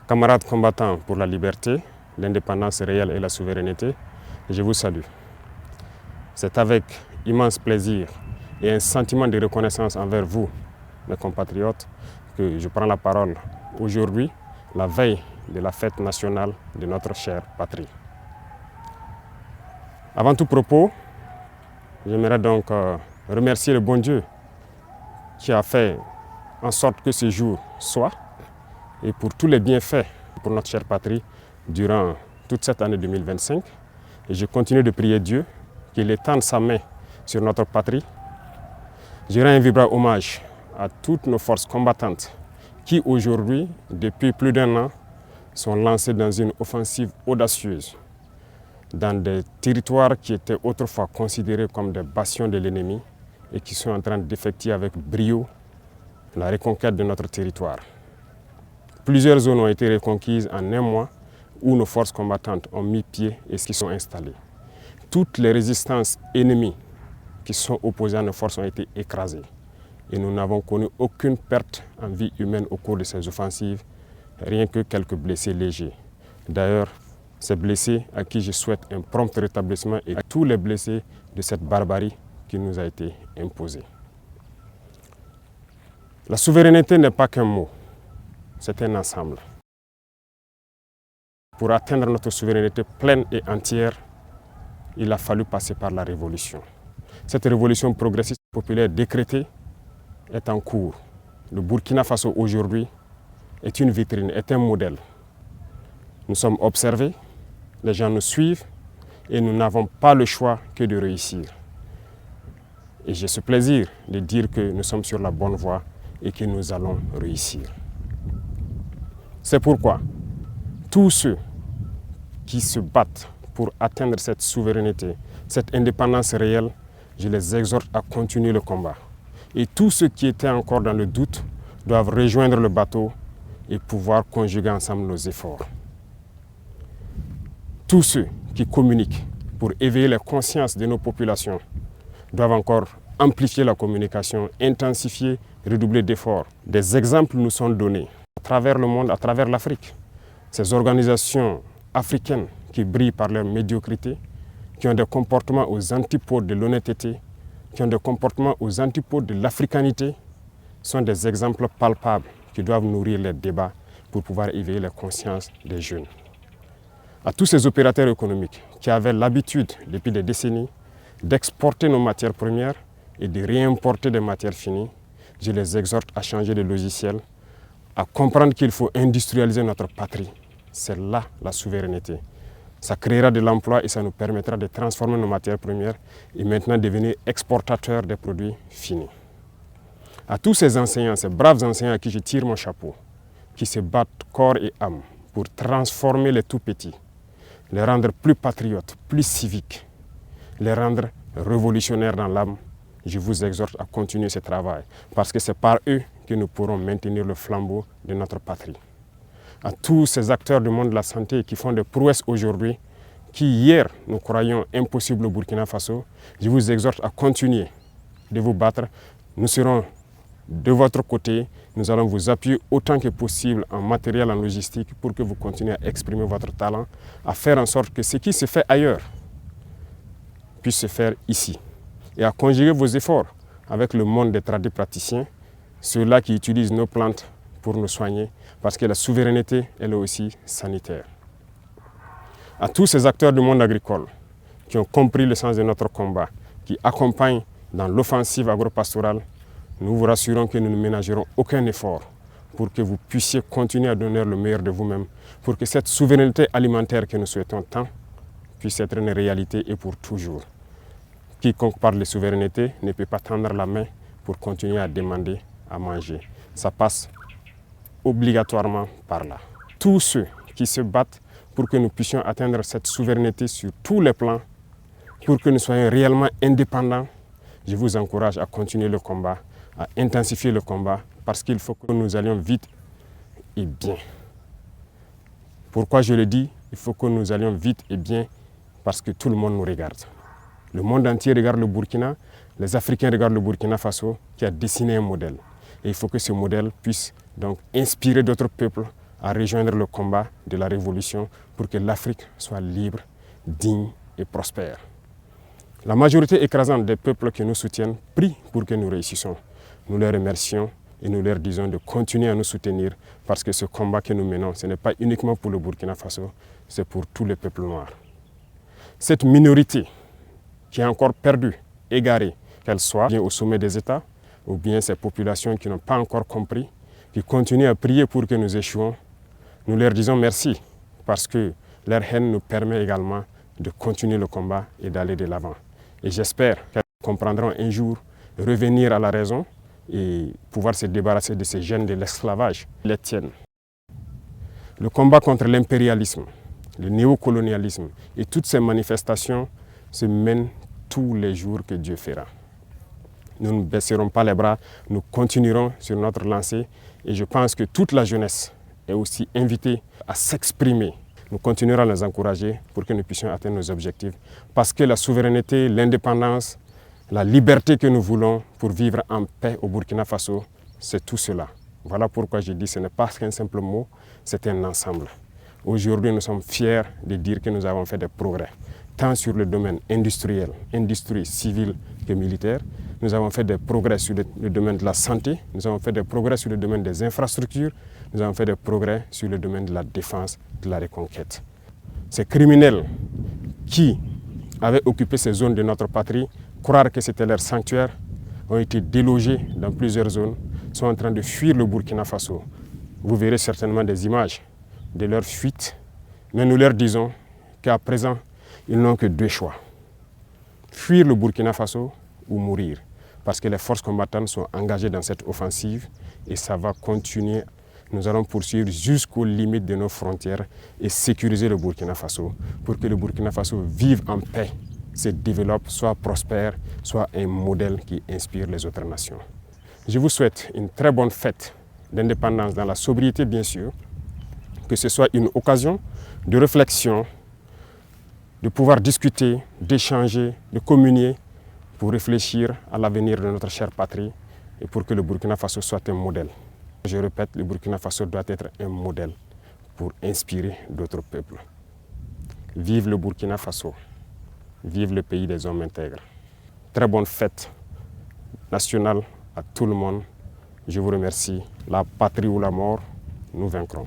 Camarades combattants pour la liberté, l'indépendance réelle et la souveraineté, je vous salue. C'est avec immense plaisir et un sentiment de reconnaissance envers vous, mes compatriotes, que je prends la parole aujourd'hui, la veille de la fête nationale de notre chère patrie. Avant tout propos, j'aimerais donc remercier le bon Dieu qui a fait en sorte que ce jour soit et pour tous les bienfaits pour notre chère patrie durant toute cette année 2025. Et je continue de prier Dieu qu'il étende sa main sur notre patrie. Je rends un vibrant hommage à toutes nos forces combattantes qui aujourd'hui, depuis plus d'un an, sont lancées dans une offensive audacieuse dans des territoires qui étaient autrefois considérés comme des bastions de l'ennemi et qui sont en train d'effectuer avec brio la reconquête de notre territoire. Plusieurs zones ont été reconquises en un mois où nos forces combattantes ont mis pied et s'y sont installées. Toutes les résistances ennemies qui sont opposées à nos forces ont été écrasées. Et nous n'avons connu aucune perte en vie humaine au cours de ces offensives, rien que quelques blessés légers. D'ailleurs, ces blessés à qui je souhaite un prompt rétablissement et à tous les blessés de cette barbarie qui nous a été imposée. La souveraineté n'est pas qu'un mot, c'est un ensemble. Pour atteindre notre souveraineté pleine et entière, il a fallu passer par la révolution. Cette révolution progressiste populaire décrétée est en cours. Le Burkina Faso aujourd'hui est une vitrine, est un modèle. Nous sommes observés, les gens nous suivent et nous n'avons pas le choix que de réussir. Et j'ai ce plaisir de dire que nous sommes sur la bonne voie et que nous allons réussir. C'est pourquoi tous ceux qui se battent pour atteindre cette souveraineté, cette indépendance réelle, je les exhorte à continuer le combat. Et tous ceux qui étaient encore dans le doute doivent rejoindre le bateau et pouvoir conjuguer ensemble nos efforts. Tous ceux qui communiquent pour éveiller les consciences de nos populations doivent encore amplifier la communication, intensifier, redoubler d'efforts. Des exemples nous sont donnés à travers le monde, à travers l'Afrique. Ces organisations africaines qui brillent par leur médiocrité, qui ont des comportements aux antipodes de l'honnêteté, qui ont des comportements aux antipodes de l'africanité, sont des exemples palpables qui doivent nourrir les débats pour pouvoir éveiller les consciences des jeunes. À tous ces opérateurs économiques qui avaient l'habitude, depuis des décennies, d'exporter nos matières premières et de réimporter des matières finies, je les exhorte à changer de logiciel, à comprendre qu'il faut industrialiser notre patrie. C'est là la souveraineté. Ça créera de l'emploi et ça nous permettra de transformer nos matières premières et maintenant devenir exportateurs des produits finis. À tous ces enseignants, ces braves enseignants à qui je tire mon chapeau, qui se battent corps et âme pour transformer les tout-petits, les rendre plus patriotes, plus civiques, les rendre révolutionnaires dans l'âme, je vous exhorte à continuer ce travail parce que c'est par eux que nous pourrons maintenir le flambeau de notre patrie. À tous ces acteurs du monde de la santé qui font des prouesses aujourd'hui, qui hier nous croyions impossibles au Burkina Faso, je vous exhorte à continuer de vous battre. Nous serons de votre côté, nous allons vous appuyer autant que possible en matériel, en logistique pour que vous continuez à exprimer votre talent, à faire en sorte que ce qui se fait ailleurs puisse se faire ici et à conjuguer vos efforts avec le monde des tradipraticiens, ceux-là qui utilisent nos plantes pour nous soigner, parce que la souveraineté, elle est aussi sanitaire. À tous ces acteurs du monde agricole qui ont compris le sens de notre combat, qui accompagnent dans l'offensive agropastorale, nous vous rassurons que nous ne ménagerons aucun effort pour que vous puissiez continuer à donner le meilleur de vous-même, pour que cette souveraineté alimentaire que nous souhaitons tant puisse être une réalité et pour toujours. Quiconque parle de souveraineté ne peut pas tendre la main pour continuer à demander à manger. Ça passe obligatoirement par là. Tous ceux qui se battent pour que nous puissions atteindre cette souveraineté sur tous les plans, pour que nous soyons réellement indépendants, je vous encourage à continuer le combat, à intensifier le combat, parce qu'il faut que nous allions vite et bien. Pourquoi je le dis? Il faut que nous allions vite et bien, parce que tout le monde nous regarde. Le monde entier regarde le Burkina, les Africains regardent le Burkina Faso qui a dessiné un modèle. Et il faut que ce modèle puisse donc inspirer d'autres peuples à rejoindre le combat de la révolution pour que l'Afrique soit libre, digne et prospère. La majorité écrasante des peuples qui nous soutiennent prie pour que nous réussissions. Nous les remercions et nous leur disons de continuer à nous soutenir parce que ce combat que nous menons, ce n'est pas uniquement pour le Burkina Faso, c'est pour tous les peuples noirs. Cette minorité qui est encore perdue, égarée, qu'elle soit bien au sommet des États ou bien ces populations qui n'ont pas encore compris, qui continuent à prier pour que nous échouions, nous leur disons merci parce que leur haine nous permet également de continuer le combat et d'aller de l'avant. Et j'espère qu'elles comprendront un jour revenir à la raison et pouvoir se débarrasser de ces gènes de l'esclavage qui les tiennent. Le combat contre l'impérialisme, le néocolonialisme et toutes ces manifestations se mènent tous les jours que Dieu fera. Nous ne baisserons pas les bras, nous continuerons sur notre lancée et je pense que toute la jeunesse est aussi invitée à s'exprimer. Nous continuerons à les encourager pour que nous puissions atteindre nos objectifs parce que la souveraineté, l'indépendance, la liberté que nous voulons pour vivre en paix au Burkina Faso, c'est tout cela. Voilà pourquoi je dis que ce n'est pas qu'un simple mot, c'est un ensemble. Aujourd'hui, nous sommes fiers de dire que nous avons fait des progrès, tant sur le domaine industriel, industrie civile que militaire. Nous avons fait des progrès sur le domaine de la santé, nous avons fait des progrès sur le domaine des infrastructures, nous avons fait des progrès sur le domaine de la défense, de la reconquête. Ces criminels qui avaient occupé ces zones de notre patrie, croire que c'était leur sanctuaire, ont été délogés dans plusieurs zones, sont en train de fuir le Burkina Faso. Vous verrez certainement des images de leur fuite, mais nous leur disons qu'à présent, ils n'ont que deux choix. Fuir le Burkina Faso ou mourir, parce que les forces combattantes sont engagées dans cette offensive et ça va continuer. Nous allons poursuivre jusqu'aux limites de nos frontières et sécuriser le Burkina Faso pour que le Burkina Faso vive en paix, se développe, soit prospère, soit un modèle qui inspire les autres nations. Je vous souhaite une très bonne fête d'indépendance dans la sobriété, bien sûr, que ce soit une occasion de réflexion, de pouvoir discuter, d'échanger, de communier pour réfléchir à l'avenir de notre chère patrie et pour que le Burkina Faso soit un modèle. Je répète, le Burkina Faso doit être un modèle pour inspirer d'autres peuples. Vive le Burkina Faso, vive le pays des hommes intègres. Très bonne fête nationale à tout le monde. Je vous remercie. La patrie ou la mort, nous vaincrons.